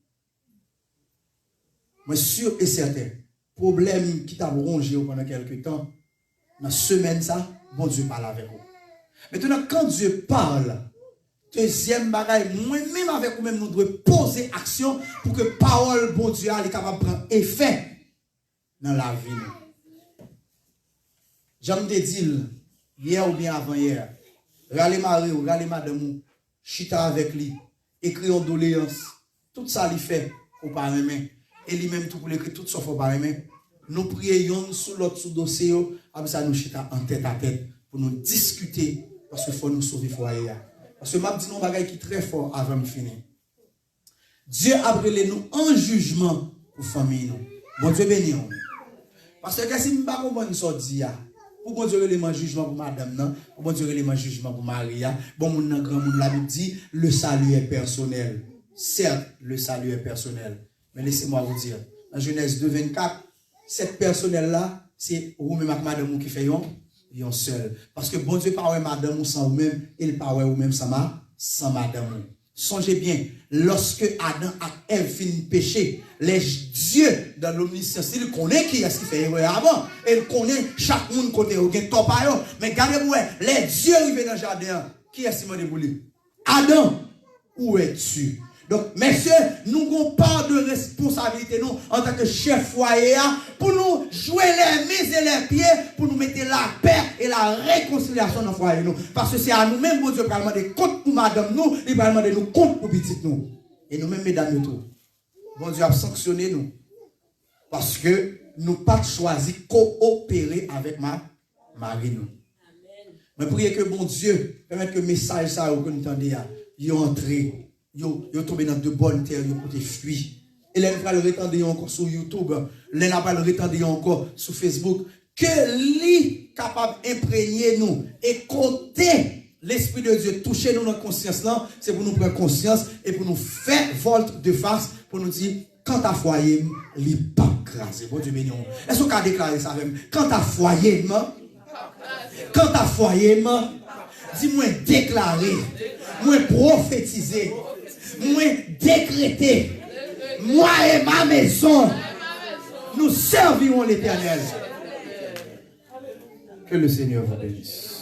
Mais sûr et certain, problème qui t'a rongé pendant quelques temps, dans la semaine ça, bon Dieu parle avec vous. Maintenant, quand Dieu parle, deuxième bagaille, moi-même avec vous-même, nous devons poser action pour que parole, bon Dieu, est capable de prendre effet dans la vie. J'aime te dire, hier ou bien avant-hier, râler mari ou râler madame ou, chita avec lui, écrit en doléance, tout ça lui fait, ou pas aimer. Et lui-même tout pour l'écrire, tout sauf ou pas aimer. Nous prions sous l'autre sous dossier, après ça nous chita en tête à tête, pour nous discuter, parce qu'il faut nous sauver foyer. Parce que m'a dit nous bagaille qui très fort avant de finir. Dieu a brûlé nous en jugement pour famille nous. Bon Dieu béni. Parce que si nous ne pouvons pas sortir, pour bon Dieu le jugement pour madame non, pour bon Dieu le jugement pour Maria, bon mon grand monde la Bible dit le salut est personnel. Certes, le salut est personnel, mais laissez-moi vous dire, dans Genèse 2:24, cette personnel là, c'est vous-même avec madame qui fait yon seul. Parce que bon Dieu parle madame ou sans vous-même, il parle ou même sans madame. Songez bien, lorsque Adam et Ève finissent péché, les dieux dans l'omniscience, ils connaissent qui est-ce qui fait erreur avant. Ils connaissent chaque monde côté où il y a mais regardez-vous, les dieux arrivent dans le jardin. Qui est-ce qui m'a déboulé? Adam, où es-tu? Donc, messieurs, nous avons part de responsabilité, nous, en tant que chef foyer, pour nous jouer les mains et les pieds, pour nous mettre la paix et la réconciliation dans le foyer, nous. Parce que c'est à nous-mêmes, bon Dieu, pour demander compte pour madame nous, il va demander nous compte pour petit nous. Et nous-mêmes, mesdames, tout. Bon Dieu a sanctionné nous. Parce que nous pas choisi coopérer avec ma mari, nous. Mais priez que bon Dieu, permette que le message, ça, que nous entendez, y entrer. Yo tombé dans de bonnes terres, yo côté fuir. Et là, nous va le retendre encore sur YouTube, là, nous va le retendre encore sur Facebook, que lui capable d'imprégner nous et compter l'Esprit de Dieu, toucher nous notre conscience là, c'est pour nous prendre conscience et pour nous faire volte de face, pour nous dire, quand ta foyer, il pas crasé. Bon Dieu béni. Est-ce qu'on a déclaré ça même? Quand ta foyer, dis-moi déclarer, moi prophétiser. Moi décréter, moi et ma maison, nous servirons l'Éternel. Que le Seigneur vous bénisse.